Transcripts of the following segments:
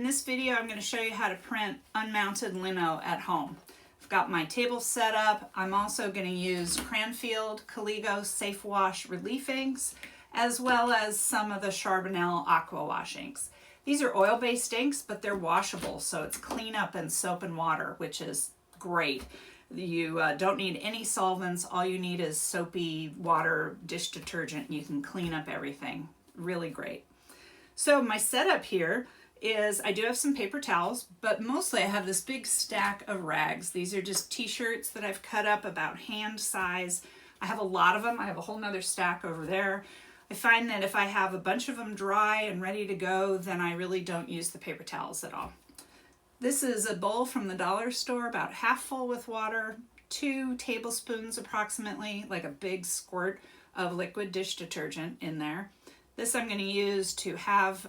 this video, I'm going to show you how to print unmounted lino at home. I've got my table set up. I'm also going to use Cranfield, Caligo Safe Wash Relief inks, as well as some of the Charbonnel Aqua wash inks. These are oil-based inks, but they're washable, so it's clean up in soap and water, which is great. You don't need any solvents. All you need is soapy water, dish detergent. You can clean up everything. Really great. So my setup here is I do have some paper towels, but mostly I have this big stack of rags. These are just t-shirts that I've cut up about hand size. I have a lot of them. I have a whole nother stack over there. I find that if I have a bunch of them dry and ready to go, then I really don't use the paper towels at all. This is a bowl from the dollar store, about half full with water, 2 tablespoons approximately, like a big squirt of liquid dish detergent in there. This I'm going to use to have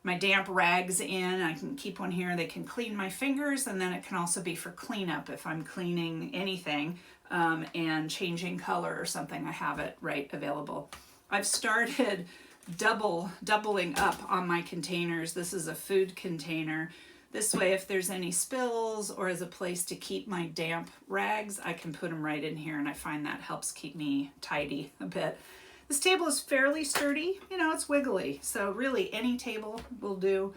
my damp rags in. I can keep one here. They can clean my fingers, and then it can also be for cleanup if I'm cleaning anything and changing color or something. I have it right available. I've started doubling up on my containers. This is a food container. This way, if there's any spills or as a place to keep my damp rags, I can put them right in here, and I find that helps keep me tidy a bit. This table is fairly sturdy, you know, it's wiggly, so really any table will do.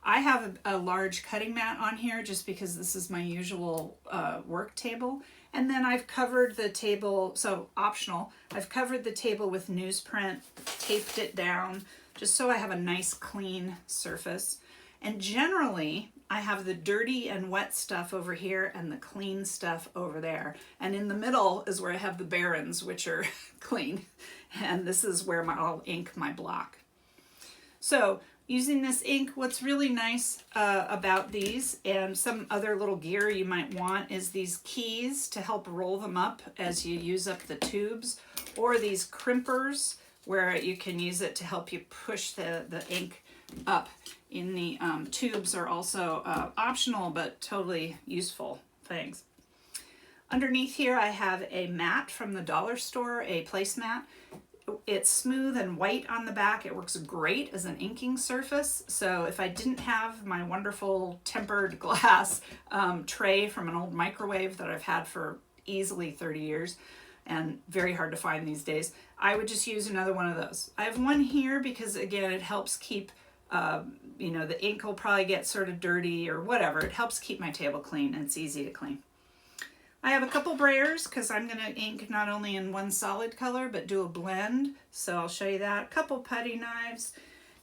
I have a large cutting mat on here just because this is my usual work table. And then I've covered the table, so optional, I've covered the table with newsprint, taped it down, just so I have a nice clean surface. And generally, I have the dirty and wet stuff over here and the clean stuff over there. And in the middle is where I have the barens, which are clean. And this is where I'll ink my block. So using this ink, what's really nice about these and some other little gear you might want is these keys to help roll them up as you use up the tubes, or these crimpers where you can use it to help you push the ink up. In the tubes are also optional but totally useful things. Underneath here I have a mat from the dollar store, a placemat. It's smooth and white on the back. It works great as an inking surface. So if I didn't have my wonderful tempered glass tray from an old microwave that I've had for easily 30 years and very hard to find these days, I would just use another one of those. I have one here because again it helps keep you know, the ink will probably get sort of dirty or whatever. It helps keep my table clean and it's easy to clean. I have a couple brayers because I'm going to ink not only in one solid color but do a blend, so I'll show you that. A couple putty knives,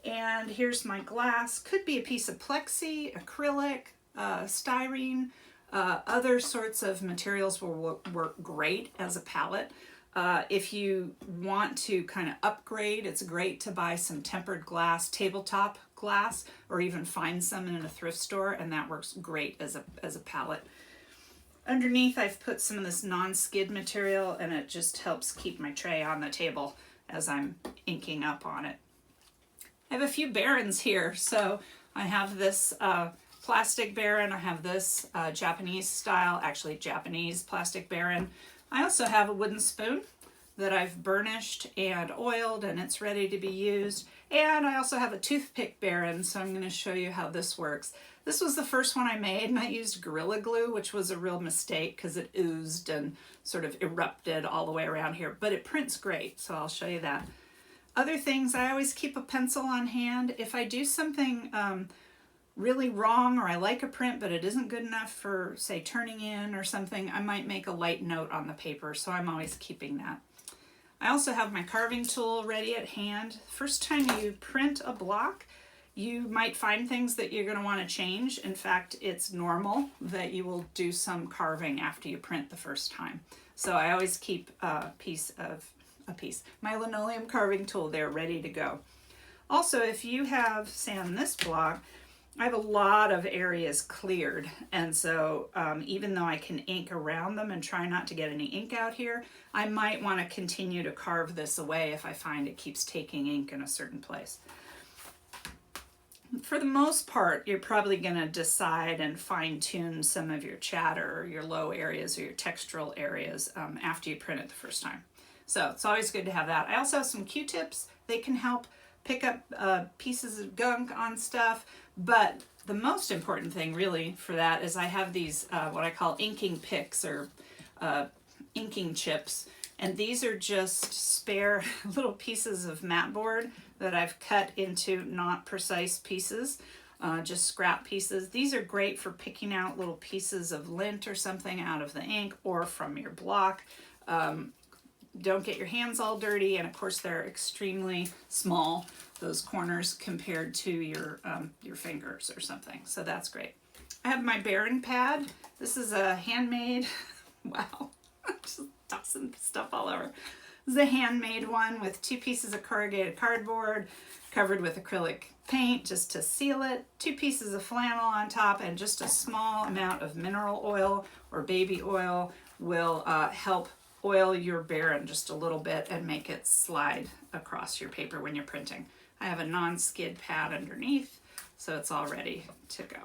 and here's my glass. Could be a piece of plexi, acrylic, styrene, other sorts of materials will work great as a palette. If you want to kind of upgrade, it's great to buy some tempered glass, tabletop glass, or even find some in a thrift store, and that works great as a palette. Underneath, I've put some of this non-skid material, and it just helps keep my tray on the table as I'm inking up on it. I have a few barens here. So I have this plastic baren. I have this Japanese style, actually Japanese plastic baren. I also have a wooden spoon that I've burnished and oiled, and it's ready to be used. And I also have a toothpick baren, so I'm going to show you how this works. This was the first one I made, and I used Gorilla Glue, which was a real mistake because it oozed and sort of erupted all the way around here, but it prints great, so I'll show you that. Other things, I always keep a pencil on hand. If I do something really wrong, or I like a print but it isn't good enough for, say, turning in or something, I might make a light note on the paper, so I'm always keeping that. I also have my carving tool ready at hand. First time you print a block, you might find things that you're going to want to change. In fact, it's normal that you will do some carving after you print the first time. So I always keep my linoleum carving tool there ready to go. Also, if you have, say on this block, I have a lot of areas cleared, and so even though I can ink around them and try not to get any ink out here, I might want to continue to carve this away if I find it keeps taking ink in a certain place. For the most part, you're probably going to decide and fine-tune some of your chatter or your low areas or your textural areas after you print it the first time. So it's always good to have that. I also have some Q-tips. They can help pick up pieces of gunk on stuff, but the most important thing really for that is I have these what I call inking picks or inking chips, and these are just spare little pieces of mat board that I've cut into not precise pieces, just scrap pieces. These are great for picking out little pieces of lint or something out of the ink or from your block. Don't get your hands all dirty, and of course they're extremely small, those corners, compared to your fingers or something, so that's great. I have my baren pad. This is a handmade, wow, just tossing stuff all over. This is a handmade one with 2 pieces of corrugated cardboard covered with acrylic paint just to seal it, 2 pieces of flannel on top, and just a small amount of mineral oil or baby oil will help oil your baren just a little bit and make it slide across your paper when you're printing. I have a non-skid pad underneath, so it's all ready to go.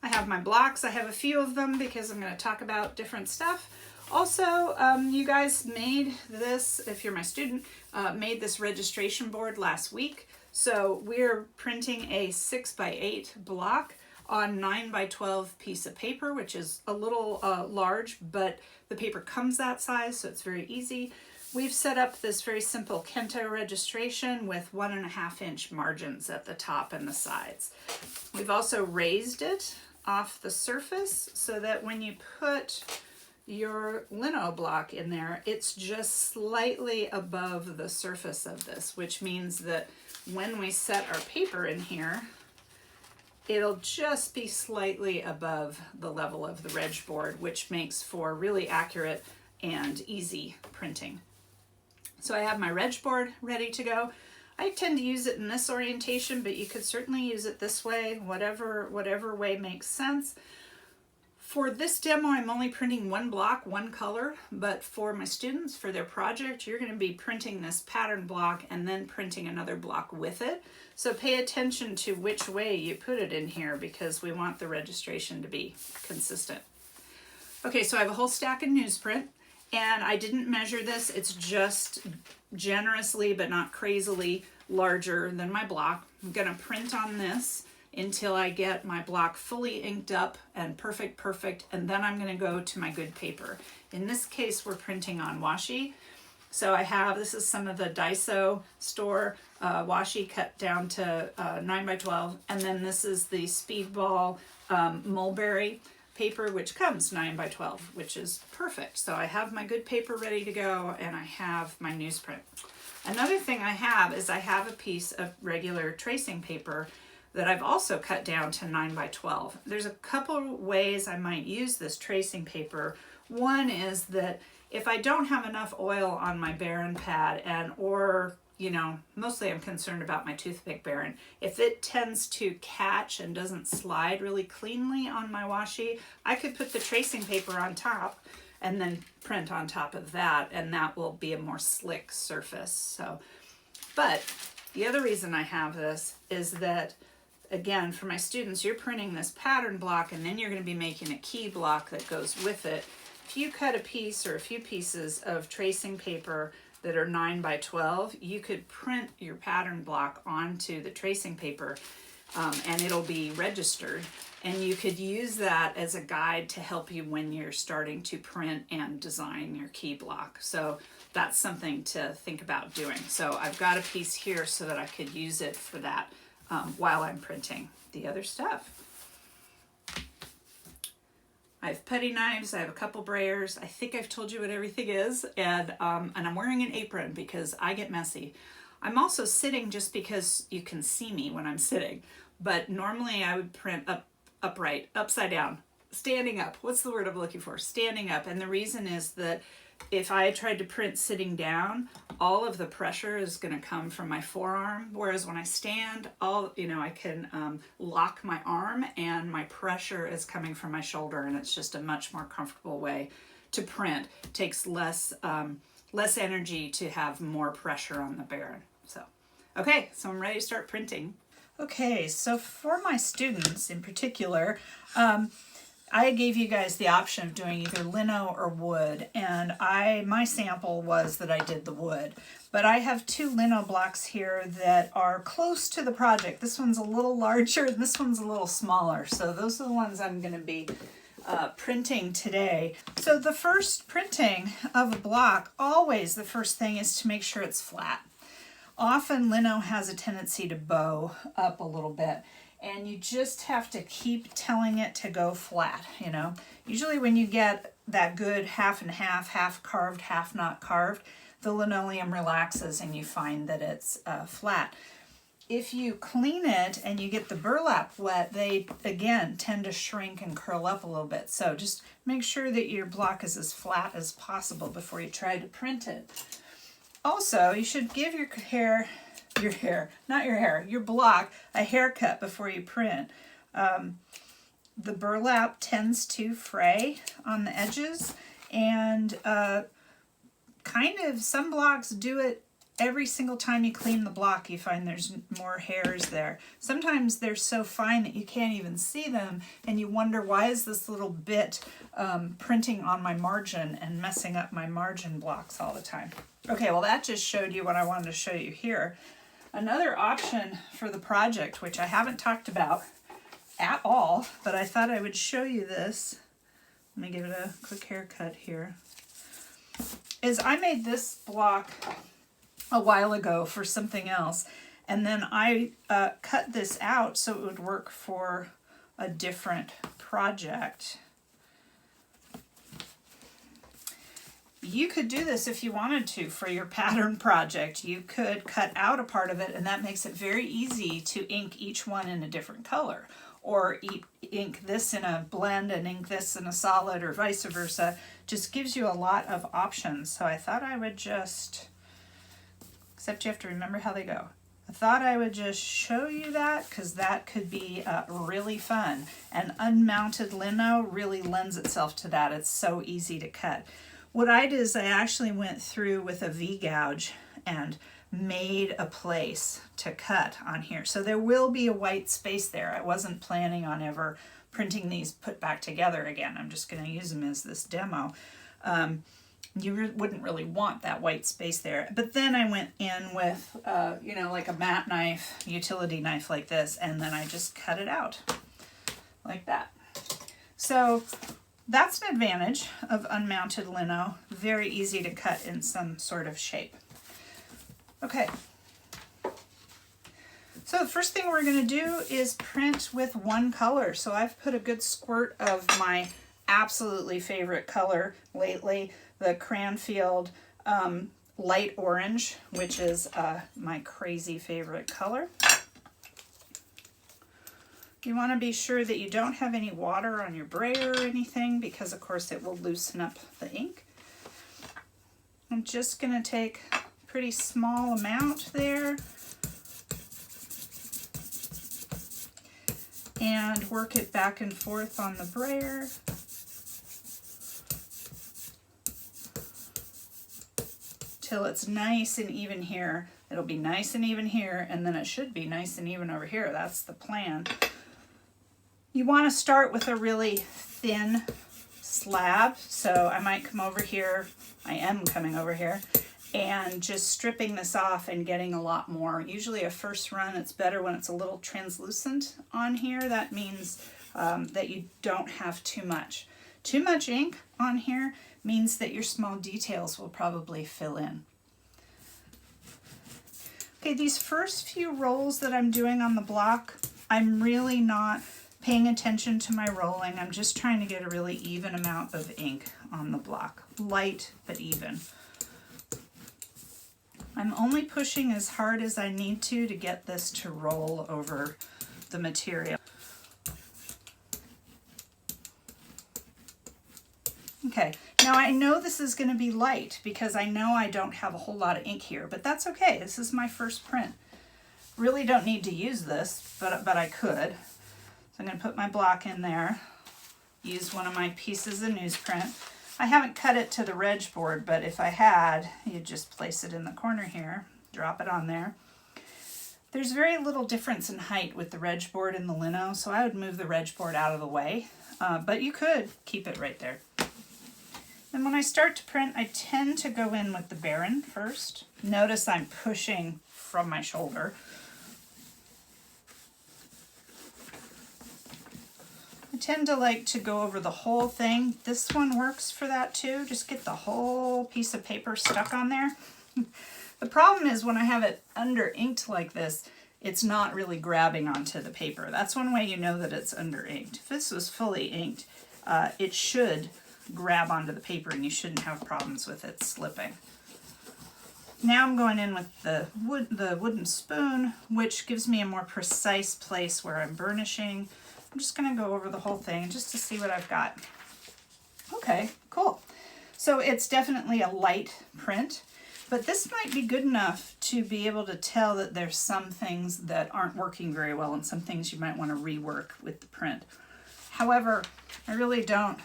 I have my blocks. I have a few of them because I'm going to talk about different stuff. Also, you guys made this, if you're my student, made this registration board last week. So we're printing a 6x8 block on 9x12 piece of paper, which is a little large, but the paper comes that size, so it's very easy. We've set up this very simple Kento registration with 1.5 inch margins at the top and the sides. We've also raised it off the surface so that when you put your lino block in there, it's just slightly above the surface of this, which means that when we set our paper in here, it'll just be slightly above the level of the reg board, which makes for really accurate and easy printing. So I have my reg board ready to go. I tend to use it in this orientation, but you could certainly use it this way, whatever way makes sense. For this demo, I'm only printing 1 block, 1 color, but for my students, for their project, you're going to be printing this pattern block and then printing another block with it. So pay attention to which way you put it in here because we want the registration to be consistent. Okay, so I have a whole stack of newsprint, and I didn't measure this. It's just generously, but not crazily, larger than my block. I'm going to print on this until I get my block fully inked up and perfect, and then I'm going to go to my good paper. In this case, we're printing on washi. So I have, this is some of the Daiso store washi cut down to 9x12, and then this is the Speedball mulberry paper, which comes 9x12, which is perfect. So I have my good paper ready to go, and I have my newsprint. Another thing I have is I have a piece of regular tracing paper that I've also cut down to 9x12. There's a couple ways I might use this tracing paper. One is that if I don't have enough oil on my baren pad or you know, mostly I'm concerned about my toothpick baren. If it tends to catch and doesn't slide really cleanly on my washi, I could put the tracing paper on top and then print on top of that, and that will be a more slick surface. So, but the other reason I have this is that, again, for my students, you're printing this pattern block and then you're going to be making a key block that goes with it. If you cut a piece or a few pieces of tracing paper that are 9x12, you could print your pattern block onto the tracing paper and it'll be registered. And you could use that as a guide to help you when you're starting to print and design your key block. So that's something to think about doing. So I've got a piece here so that I could use it for that while I'm printing the other stuff. I have putty knives, I have a couple brayers. I think I've told you what everything is, and I'm wearing an apron because I get messy. I'm also sitting just because you can see me when I'm sitting, but normally I would print upright, upside down, standing up. What's the word I'm looking for? Standing up. And the reason is that if I tried to print sitting down, all of the pressure is going to come from my forearm, whereas when I stand, I can lock my arm and my pressure is coming from my shoulder, and it's just a much more comfortable way to print. It takes less energy to have more pressure on the baren. So, okay, so I'm ready to start printing. Okay, so for my students in particular, I gave you guys the option of doing either lino or wood, and my sample was that I did the wood. But I have two lino blocks here that are close to the project. This one's a little larger and this one's a little smaller. So those are the ones I'm going to be printing today. So the first printing of a block, always the first thing is to make sure it's flat. Often lino has a tendency to bow up a little bit, and you just have to keep telling it to go flat, you know. Usually when you get that good half and half, half carved, half not carved, the linoleum relaxes and you find that it's flat. If you clean it and you get the burlap wet, they again tend to shrink and curl up a little bit. So just make sure that your block is as flat as possible before you try to print it. Also, you should give your block a haircut before you print. The burlap tends to fray on the edges, and some blocks do it every single time you clean the block. You find there's more hairs there. Sometimes they're so fine that you can't even see them, and you wonder, why is this little bit printing on my margin and messing up my margin blocks all the time? Okay, well that just showed you what I wanted to show you here. Another option for the project, which I haven't talked about at all, but I thought I would show you this. Let me give it a quick haircut here. Is I made this block a while ago for something else, and then I cut this out so it would work for a different project. You could do this if you wanted to for your pattern project. You could cut out a part of it, and that makes it very easy to ink each one in a different color, or ink this in a blend and ink this in a solid, or vice versa. Just gives you a lot of options. So I thought I would just, except you have to remember how they go. I thought I would just show you that because that could be really fun. And unmounted lino really lends itself to that. It's so easy to cut. What I did is I actually went through with a V-gouge and made a place to cut on here. So there will be a white space there. I wasn't planning on ever printing these put back together again. I'm just going to use them as this demo. You wouldn't really want that white space there. But then I went in with, like a mat knife, utility knife like this, and then I just cut it out like that. So that's an advantage of unmounted lino. Very easy to cut in some sort of shape. Okay. So the first thing we're going to do is print with one color. So I've put a good squirt of my absolutely favorite color lately, the Cranfield light orange, which is my crazy favorite color. You want to be sure that you don't have any water on your brayer or anything, because of course it will loosen up the ink. I'm just going to take a pretty small amount there and work it back and forth on the brayer. Till it's nice and even here. It'll be nice and even here, and then it should be nice and even over here. That's the plan. You want to start with a really thin slab, so I might come over here, I am coming over here, and just stripping this off and getting a lot more. Usually a first run, it's better when it's a little translucent on here. That means that you don't have too much. Too much ink on here means that your small details will probably fill in. Okay, these first few rolls that I'm doing on the block, I'm really not paying attention to my rolling. I'm just trying to get a really even amount of ink on the block. Light, but even. I'm only pushing as hard as I need to get this to roll over the material. Okay, now I know this is going to be light because I know I don't have a whole lot of ink here, but that's okay. This is my first print. Really don't need to use this, but I could. So I'm going to put my block in there, use one of my pieces of newsprint. I haven't cut it to the reg board, but if I had, you'd just place it in the corner here, drop it on there. There's very little difference in height with the reg board and the lino, so I would move the reg board out of the way, but you could keep it right there. And when I start to print, I tend to go in with the baren first. Notice I'm pushing from my shoulder. I tend to like to go over the whole thing. This one works for that too. Just get the whole piece of paper stuck on there. The problem is when I have it under inked like this, it's not really grabbing onto the paper. That's one way you know that it's under inked. If this was fully inked, it should grab onto the paper and you shouldn't have problems with it slipping. Now I'm going in with the wooden spoon, which gives me a more precise place where I'm burnishing. I'm just going to go over the whole thing just to see what I've got. Okay, cool. So it's definitely a light print, but this might be good enough to be able to tell that there's some things that aren't working very well and some things you might want to rework with the print. However, I really don't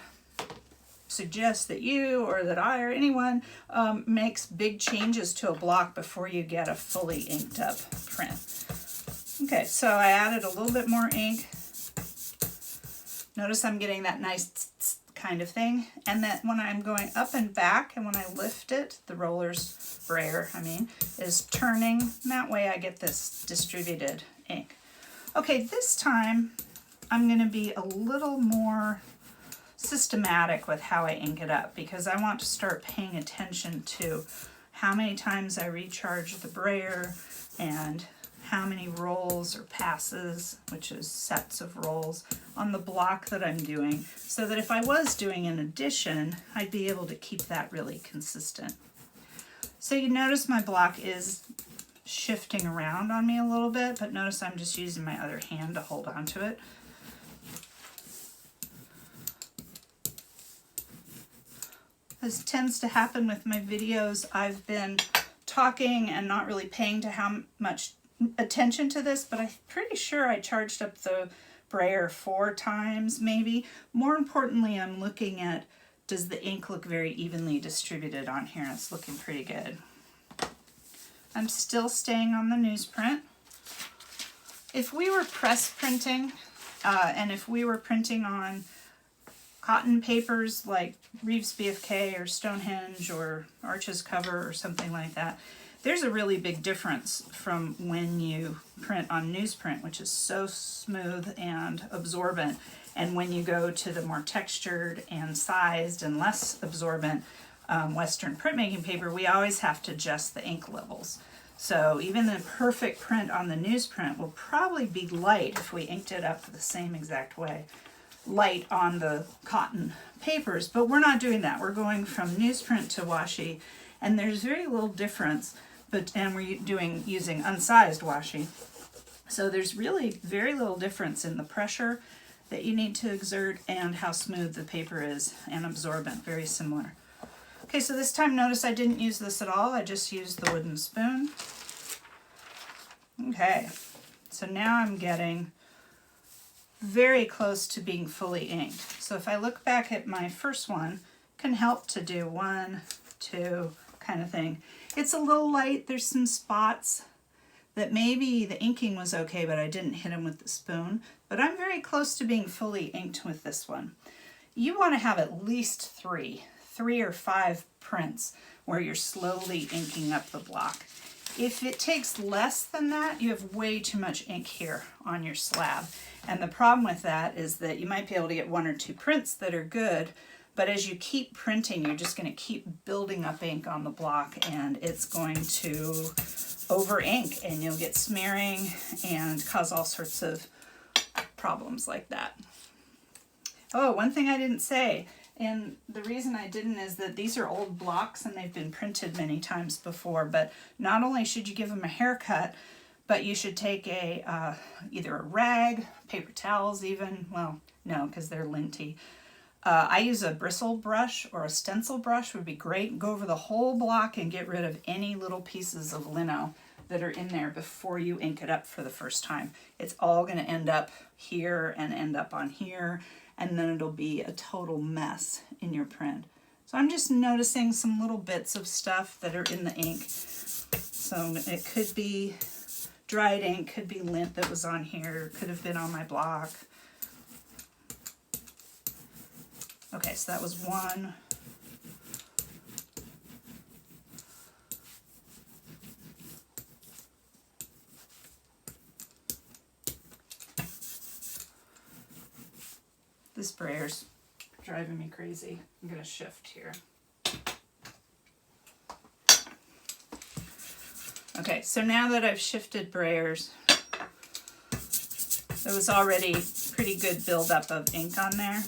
suggest that you or that I or anyone makes big changes to a block before you get a fully inked up print. Okay, so I added a little bit more ink. Notice I'm getting that nice kind of thing, and that when I'm going up and back and when I lift it, the sprayer is turning, and that way I get this distributed ink. Okay, this time I'm going to be a little more systematic with how I ink it up because I want to start paying attention to how many times I recharge the brayer and how many rolls or passes, which is sets of rolls, on the block that I'm doing, so that if I was doing an addition, I'd be able to keep that really consistent. So you notice my block is shifting around on me a little bit, but notice I'm just using my other hand to hold on to it. This tends to happen with my videos. I've been talking and not really paying to how much attention to this, but I'm pretty sure I charged up the brayer 4 times maybe. More importantly, I'm looking at, does the ink look very evenly distributed on here? It's looking pretty good. I'm still staying on the newsprint. If we were press printing, and if we were printing on cotton papers like Reeves BFK or Stonehenge or Arches Cover or something like that, there's a really big difference from when you print on newsprint, which is so smooth and absorbent, and when you go to the more textured and sized and less absorbent Western printmaking paper, we always have to adjust the ink levels. So even the perfect print on the newsprint will probably be light if we inked it up the same exact way. Light on the cotton papers, but we're not doing that. We're going from newsprint to washi, and there's very little difference, and we're using unsized washi. So there's really very little difference in the pressure that you need to exert and how smooth the paper is and absorbent, very similar. Okay, so this time notice I didn't use this at all, I just used the wooden spoon. Okay, so now I'm getting very close to being fully inked. So if I look back at my first one, can help to do 1, 2 kind of thing. It's a little light, there's some spots that maybe the inking was okay, but I didn't hit them with the spoon. But I'm very close to being fully inked with this one. You want to have at least 3 or 5 prints where you're slowly inking up the block. If it takes less than that, you have way too much ink here on your slab. And the problem with that is that you might be able to get 1 or 2 prints that are good, but as you keep printing, you're just going to keep building up ink on the block, and it's going to over ink, and you'll get smearing and cause all sorts of problems like that. Oh, one thing I didn't say, and the reason I didn't is that these are old blocks and they've been printed many times before, but not only should you give them a haircut, but you should take either a rag, paper towels even, well, no, because they're linty. I use a bristle brush or a stencil brush would be great. Go over the whole block and get rid of any little pieces of lino that are in there before you ink it up for the first time. It's all going to end up here and end up on here, and then it'll be a total mess in your print. So I'm just noticing some little bits of stuff that are in the ink. So it could be dried ink, could be lint that was on here, could have been on my block. Okay, so that was one. This sprayer's driving me crazy. I'm gonna shift here. Okay, so now that I've shifted brayers, there was already pretty good buildup of ink on there.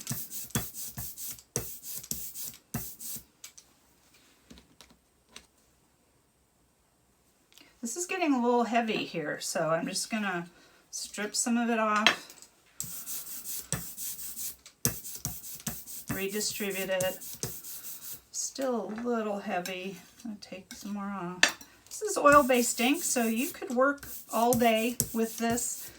This is getting a little heavy here, so I'm just gonna strip some of it off, redistribute it. Still a little heavy. I'll take some more off. This is oil-based ink, so you could work all day with this.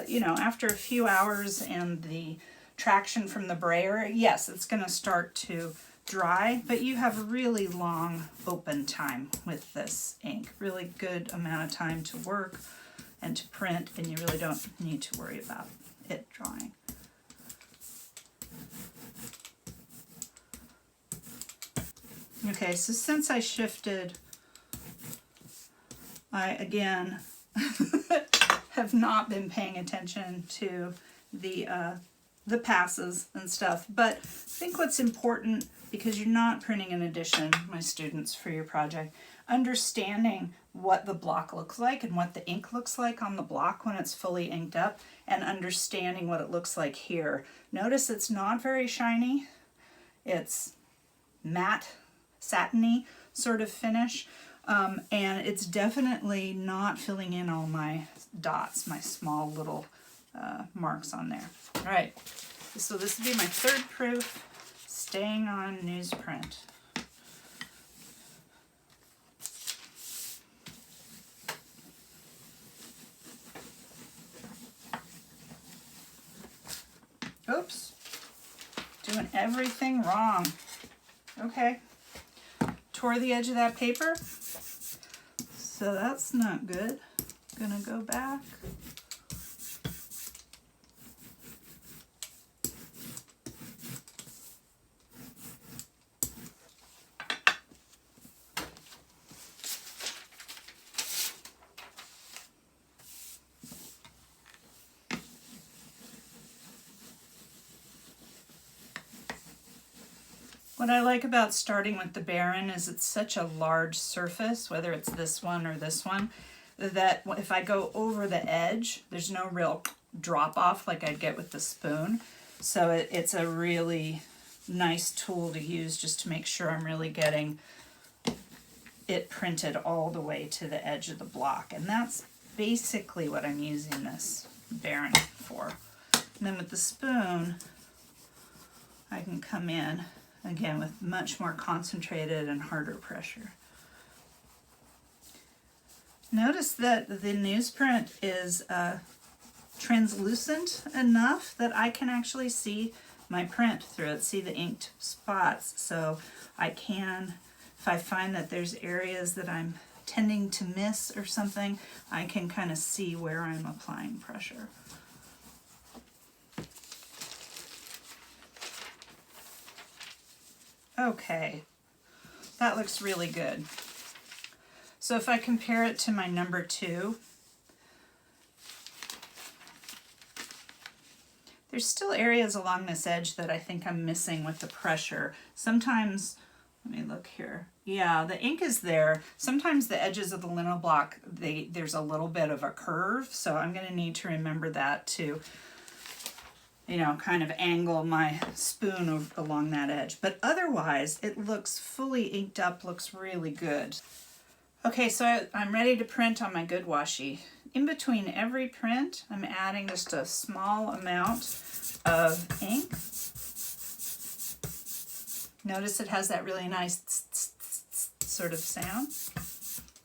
You know, after a few hours and the traction from the brayer, yes, it's going to start to dry, but you have a really long open time with this ink. Really good amount of time to work and to print, and you really don't need to worry about it drying. Okay, so since I shifted, I again have not been paying attention to the passes and stuff, but I think what's important, because you're not printing an edition, my students, for your project, understanding what the block looks like and what the ink looks like on the block when it's fully inked up, and understanding what it looks like here. Notice it's not very shiny. It's matte, satiny sort of finish. And it's definitely not filling in all my dots, my small little marks on there. All right, so this would be my third proof, staying on newsprint. Oops, doing everything wrong. Okay, tore the edge of that paper. So that's not good. Gonna go back. What I like about starting with the baren is it's such a large surface, whether it's this one or this one, that if I go over the edge, there's no real drop off like I'd get with the spoon. So it's a really nice tool to use just to make sure I'm really getting it printed all the way to the edge of the block. And that's basically what I'm using this baren for. And then with the spoon, I can come in again with much more concentrated and harder pressure. Notice that the newsprint is translucent enough that I can actually see my print through it, see the inked spots. So I can, if I find that there's areas that I'm tending to miss or something, I can kind of see where I'm applying pressure. Okay, that looks really good. So if I compare it to my number 2, there's still areas along this edge that I think I'm missing with the pressure. Sometimes, let me look here. Yeah, the ink is there. Sometimes the edges of the lino block, there's a little bit of a curve, so I'm going to need to remember that to, you know, kind of angle my spoon along that edge. But otherwise, it looks fully inked up, looks really good. Okay, so I'm ready to print on my good washi. In between every print, I'm adding just a small amount of ink. Notice it has that really nice tss, tss, tss, tss sort of sound.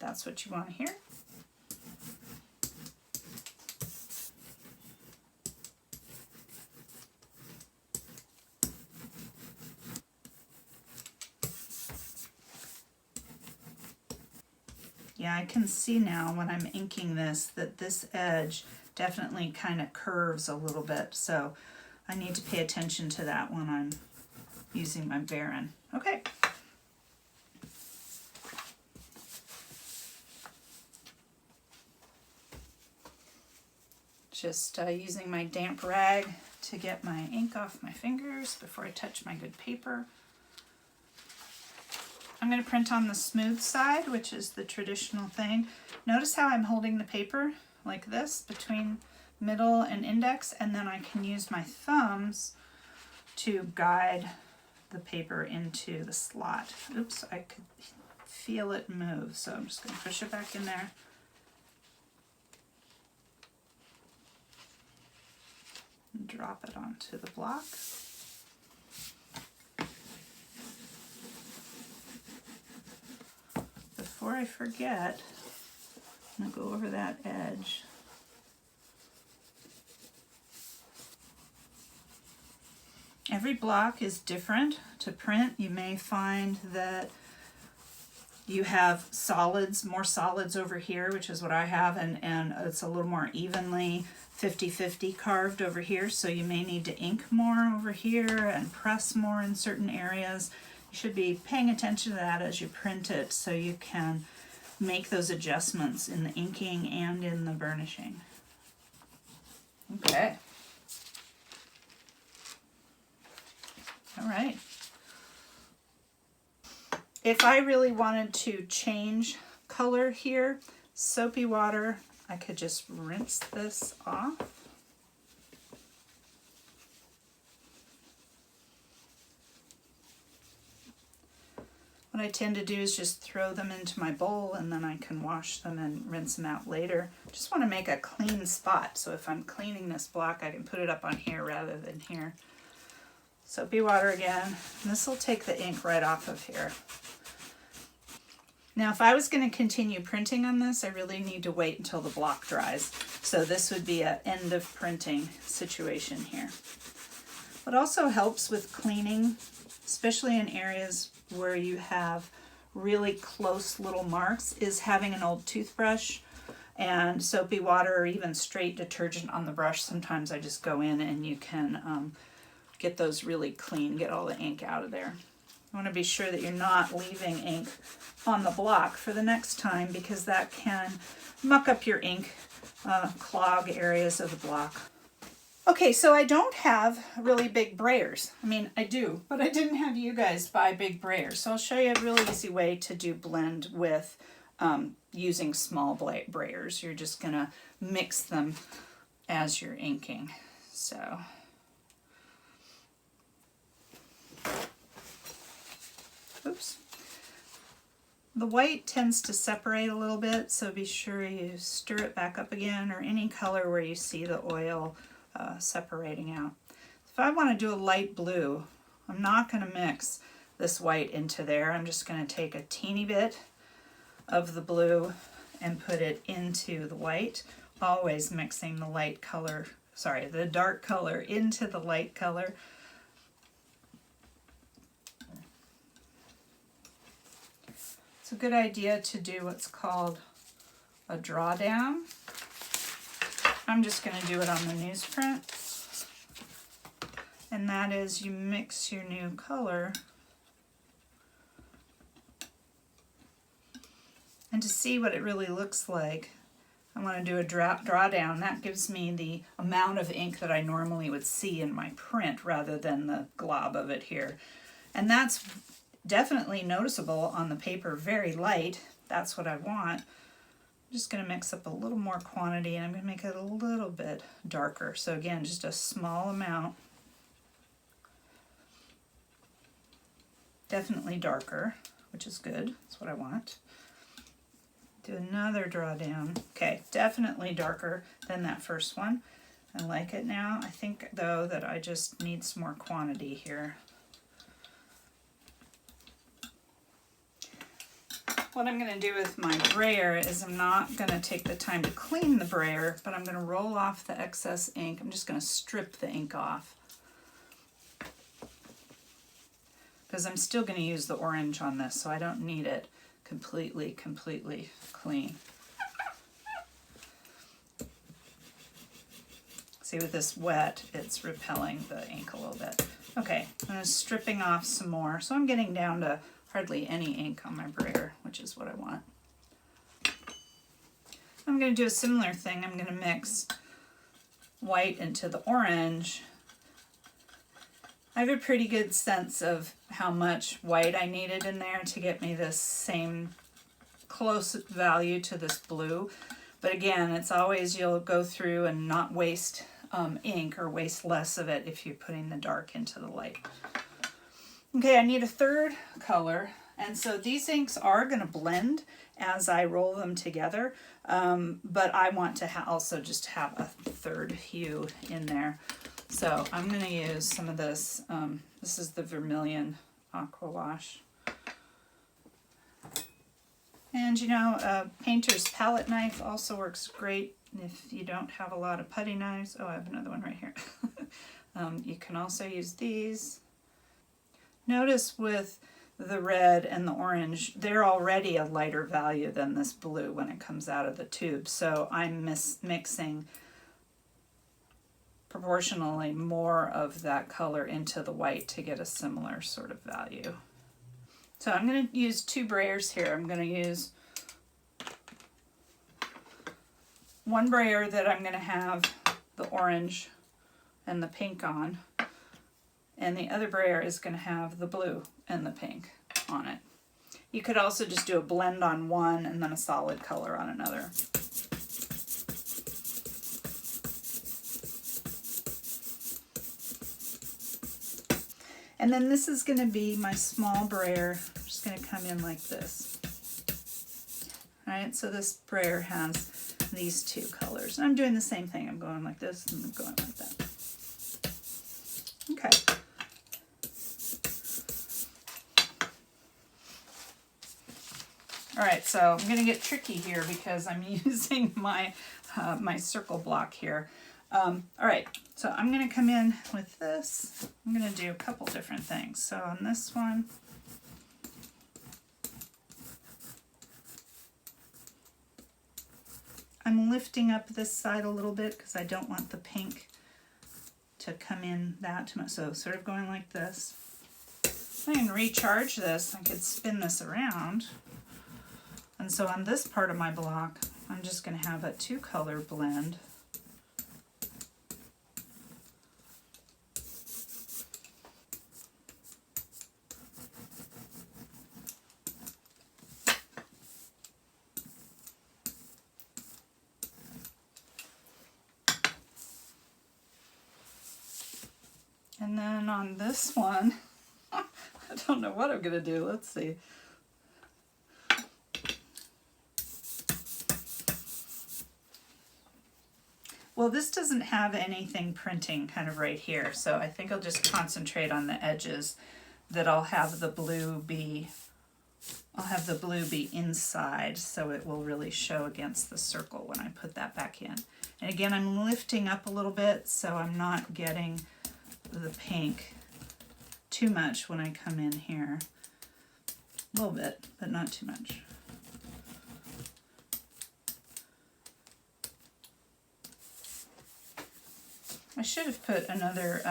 That's what you want to hear. Yeah, I can see now when I'm inking this that this edge definitely kind of curves a little bit, so I need to pay attention to that when I'm using my baren. Okay. Just using my damp rag to get my ink off my fingers before I touch my good paper. I'm going to print on the smooth side, which is the traditional thing. Notice how I'm holding the paper like this between middle and index, and then I can use my thumbs to guide the paper into the slot. Oops, I could feel it move, so I'm just going to push it back in there. And drop it onto the block. Before I forget, I'm going to go over that edge. Every block is different to print. You may find that you have solids, more solids over here, which is what I have, and it's a little more evenly 50-50 carved over here, so you may need to ink more over here and press more in certain areas. You should be paying attention to that as you print it so you can make those adjustments in the inking and in the burnishing. Okay. All right. If I really wanted to change color here, soapy water, I could just rinse this off. What I tend to do is just throw them into my bowl and then I can wash them and rinse them out later. Just want to make a clean spot, so if I'm cleaning this block, I can put it up on here rather than here. Soapy water again. This will take the ink right off of here. Now, if I was going to continue printing on this, I really need to wait until the block dries. So this would be an end of printing situation here. What also helps with cleaning, especially in areas where you have really close little marks, is having an old toothbrush and soapy water or even straight detergent on the brush. Sometimes I just go in and you can get those really clean, get all the ink out of there. You want to be sure that you're not leaving ink on the block for the next time, because that can muck up your ink, clog areas of the block. Okay, so I don't have really big brayers. I mean, I do, but I didn't have you guys buy big brayers. So I'll show you a really easy way to do blend with using small brayers. You're just gonna mix them as you're inking. So. Oops. The white tends to separate a little bit, so be sure you stir it back up again, or any color where you see the oil separating out. If I want to do a light blue, I'm not going to mix this white into there. I'm just going to take a teeny bit of the blue and put it into the white, always mixing the light color, sorry, the dark color into the light color. It's a good idea to do what's called a drawdown. I'm just going to do it on the newsprint. And that is, you mix your new color. And to see what it really looks like, I want to do a drawdown. That gives me the amount of ink that I normally would see in my print rather than the glob of it here. And that's definitely noticeable on the paper, very light. That's what I want. I'm just going to mix up a little more quantity, and I'm going to make it a little bit darker. So again, just a small amount. Definitely darker, which is good. That's what I want. Do another drawdown. Okay, definitely darker than that first one. I like it now. I think, though, that I just need some more quantity here. What I'm going to do with my brayer is I'm not going to take the time to clean the brayer, but I'm going to roll off the excess ink. I'm just going to strip the ink off, because I'm still going to use the orange on this, so I don't need it. completely clean. See, with this wet, it's repelling the ink a little bit. Okay, I'm stripping off some more. So I'm getting down to hardly any ink on my brayer, which is what I want. I'm going to do a similar thing. I'm going to mix white into the orange. I have a pretty good sense of how much white I needed in there to get me this same close value to this blue. But again, it's always, you'll go through and not waste ink, or waste less of it if you're putting the dark into the light. Okay, I need a third color, and so these inks are going to blend as I roll them together, but I want to also just have a third hue in there. So I'm going to use some of this. This is the Vermilion Aqua Wash. And you know, a painter's palette knife also works great if you don't have a lot of putty knives. Oh, I have another one right here. You can also use these. Notice with the red and the orange, they're already a lighter value than this blue when it comes out of the tube. So I'm mixing proportionally more of that color into the white to get a similar sort of value. So I'm going to use two brayers here. I'm going to use one brayer that I'm going to have the orange and the pink on, and the other brayer is going to have the blue and the pink on it. You could also just do a blend on one and then a solid color on another. And then this is going to be my small brayer. I'm just going to come in like this. All right, so this brayer has these two colors. And I'm doing the same thing. I'm going like this and I'm going like that. Okay. All right, so I'm going to get tricky here because I'm using my my circle block here. All right, so I'm going to come in with this. I'm going to do a couple different things. So on this one, I'm lifting up this side a little bit because I don't want the pink to come in that too much. So sort of going like this. I can recharge this. I could spin this around. And so on this part of my block, I'm just going to have a two-color blend. And then on this one, I don't know what I'm going to do. Let's see. Well, this doesn't have anything printing kind of right here, so I think I'll just concentrate on the edges that I'll have the blue be inside, so it will really show against the circle when I put that back in. And again, I'm lifting up a little bit so I'm not getting the pink too much when I come in here. A little bit, but not too much. I should have put another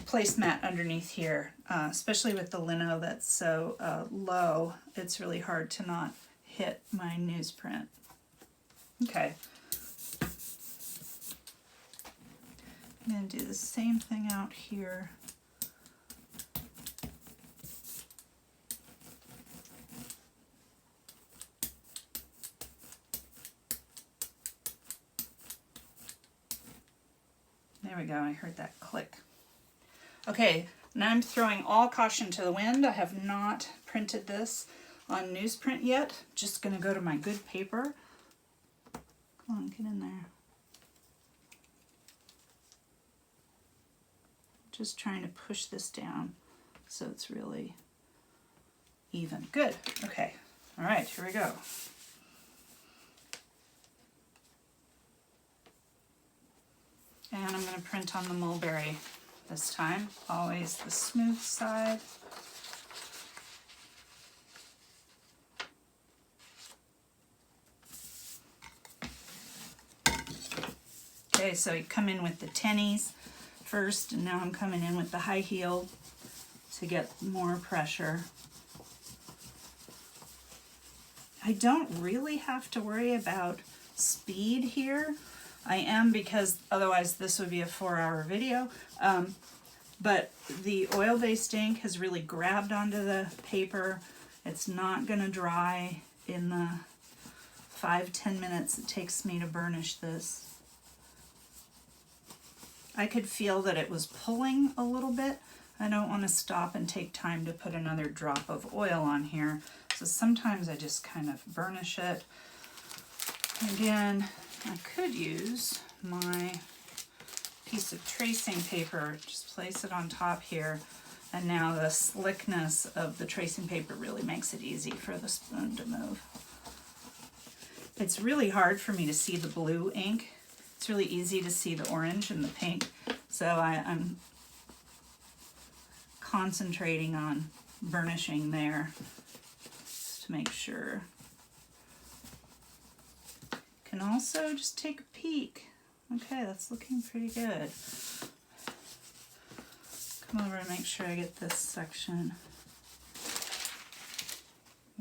placemat underneath here, especially with the lino that's so low. It's really hard to not hit my newsprint. Okay. I'm going to do the same thing out here. There we go, I heard that click. Okay, now I'm throwing all caution to the wind. I have not printed this on newsprint yet. Just gonna go to my good paper. Come on, get in there. Just trying to push this down so it's really even. Good, okay. All right, here we go. And I'm going to print on the mulberry this time. Always the smooth side. Okay, so you come in with the tennies first, and now I'm coming in with the high heel to get more pressure. I don't really have to worry about speed here. I am, because otherwise this would be a 4-hour video. But the oil-based ink has really grabbed onto the paper. It's not going to dry in the 5-10 minutes it takes me to burnish this. I could feel that it was pulling a little bit. I don't want to stop and take time to put another drop of oil on here. So sometimes I just kind of burnish it. Again, I could use my piece of tracing paper, just place it on top here, and now the slickness of the tracing paper really makes it easy for the spoon to move. It's really hard for me to see the blue ink. It's really easy to see the orange and the pink, so I'm concentrating on burnishing there just to make sure. Can also just take a peek. Okay, that's looking pretty good. Come over and make sure I get this section.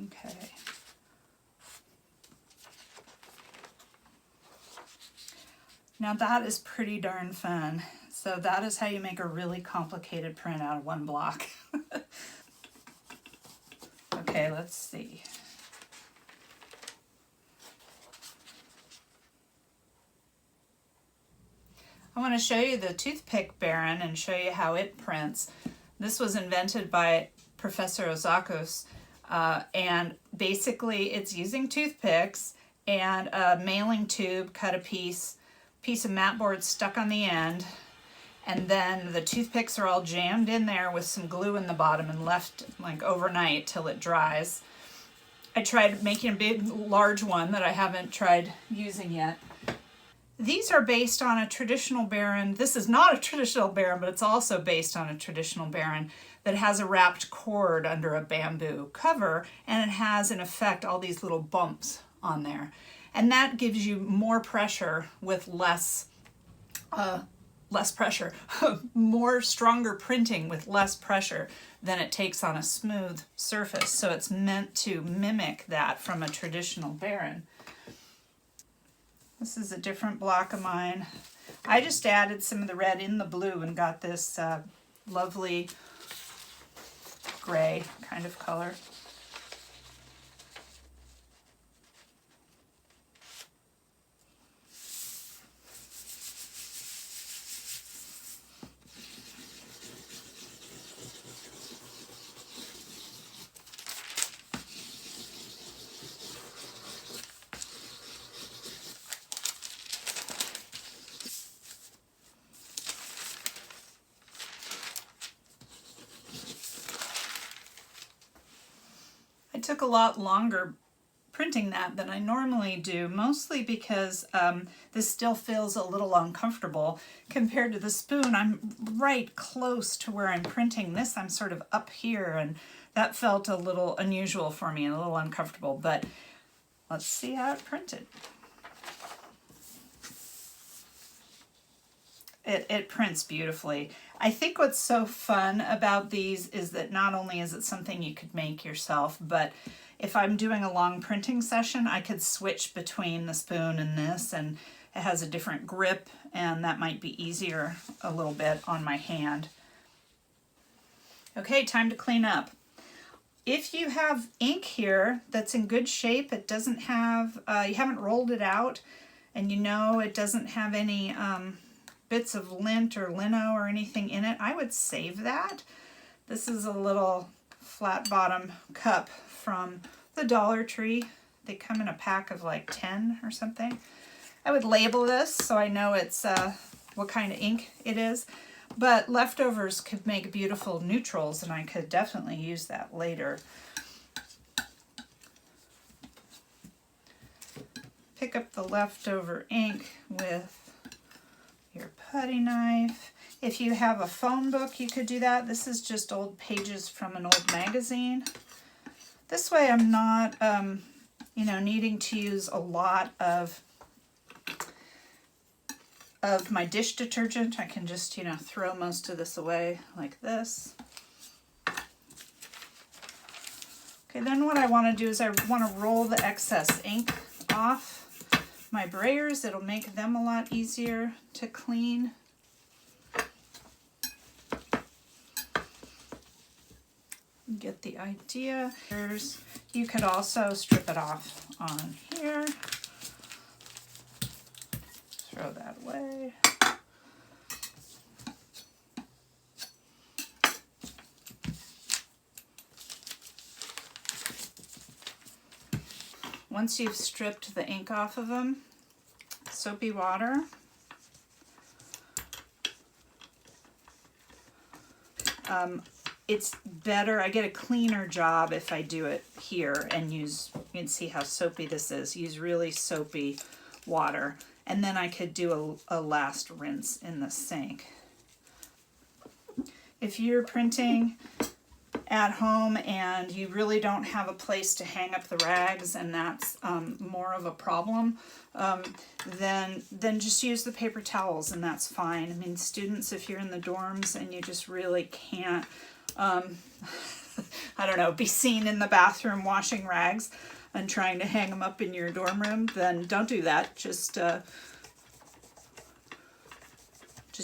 Okay. Now that is pretty darn fun. So that is how you make a really complicated print out of one block. Okay, let's see. I want to show you the toothpick baren and show you how it prints. This was invented by Professor Ozakos, and basically it's using toothpicks and a mailing tube, cut a piece of mat board stuck on the end, and then the toothpicks are all jammed in there with some glue in the bottom and left like overnight till it dries. I tried making a big, large one that I haven't tried using yet. These are based on a traditional baren. This is not a traditional baren, but it's also based on a traditional baren that has a wrapped cord under a bamboo cover, and it has, in effect, all these little bumps on there. And that gives you more pressure with less pressure, more stronger printing with less pressure than it takes on a smooth surface. So it's meant to mimic that from a traditional baren. This is a different block of mine. I just added some of the red in the blue and got this lovely gray kind of color. It took a lot longer printing that than I normally do, mostly because this still feels a little uncomfortable compared to the spoon. I'm right close to where I'm printing this. I'm sort of up here, and that felt a little unusual for me and a little uncomfortable, but let's see how it printed. It prints beautifully. I think what's so fun about these is that not only is it something you could make yourself, but if I'm doing a long printing session, I could switch between the spoon and this, and it has a different grip, and that might be easier a little bit on my hand. Okay, time to clean up. If you have ink here that's in good shape, it doesn't have, you haven't rolled it out, and you know it doesn't have any bits of lint or lino or anything in it, I would save that. This is a little flat bottom cup from the Dollar Tree. They come in a pack of like 10 or something. I would label this so I know it's what kind of ink it is, but leftovers could make beautiful neutrals, and I could definitely use that later. Pick up the leftover ink with your putty knife. If you have a phone book, you could do that. This is just old pages from an old magazine. This way I'm not, needing to use a lot of of my dish detergent. I can just, throw most of this away like this. Okay, then what I want to do is I want to roll the excess ink off my brayers. It'll make them a lot easier to clean. Get the idea. You could also strip it off on here. Throw that away. Once you've stripped the ink off of them, soapy water. It's better, I get a cleaner job if I do it here and use, you can see how soapy this is, use really soapy water. And then I could do a last rinse in the sink. If you're printing at home and you really don't have a place to hang up the rags, and that's more of a problem, then just use the paper towels, and that's fine. I mean, students, if you're in the dorms and you just really can't, I don't know, be seen in the bathroom washing rags and trying to hang them up in your dorm room, then don't do that. Just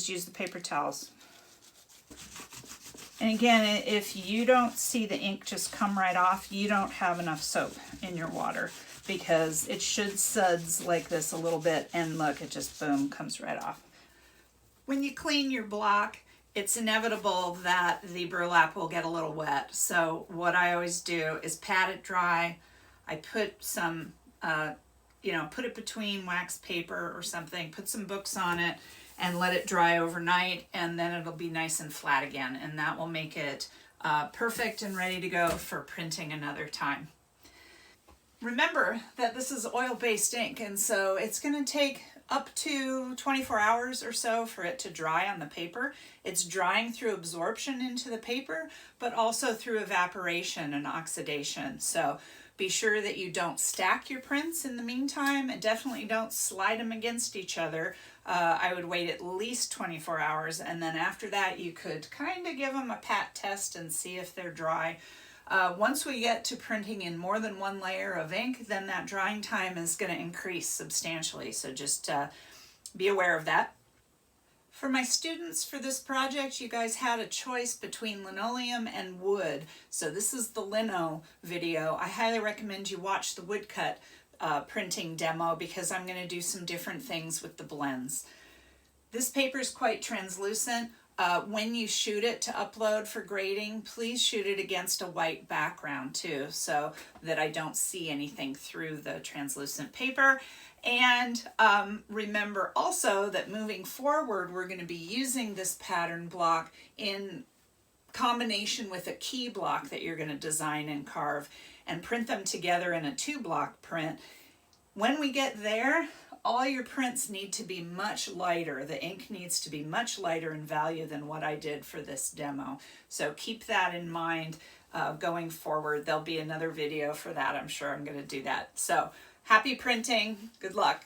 use the paper towels. And again, if you don't see the ink just come right off, you don't have enough soap in your water, because it should suds like this a little bit, and look, it just boom, comes right off. When you clean your block, it's inevitable that the burlap will get a little wet. So what I always do is pat it dry. I put some, put it between wax paper or something, put some books on it, and let it dry overnight, and then it'll be nice and flat again, and that will make it perfect and ready to go for printing another time. Remember that this is oil-based ink, and so it's going to take up to 24 hours or so for it to dry on the paper. It's drying through absorption into the paper, but also through evaporation and oxidation. So be sure that you don't stack your prints in the meantime, and definitely don't slide them against each other. I would wait at least 24 hours, and then after that you could kind of give them a pat test and see if they're dry. Once we get to printing in more than one layer of ink, then that drying time is going to increase substantially, so just be aware of that. For my students for this project, you guys had a choice between linoleum and wood. So this is the lino video. I highly recommend you watch the woodcut printing demo, because I'm going to do some different things with the blends. This paper is quite translucent. When you shoot it to upload for grading, please shoot it against a white background too, so that I don't see anything through the translucent paper. And remember also that moving forward, we're going to be using this pattern block in combination with a key block that you're going to design and carve and print them together in a 2-block print. When we get there, all your prints need to be much lighter. The ink needs to be much lighter in value than what I did for this demo. So keep that in mind going forward. There'll be another video for that. I'm sure I'm going to do that. So happy printing. Good luck.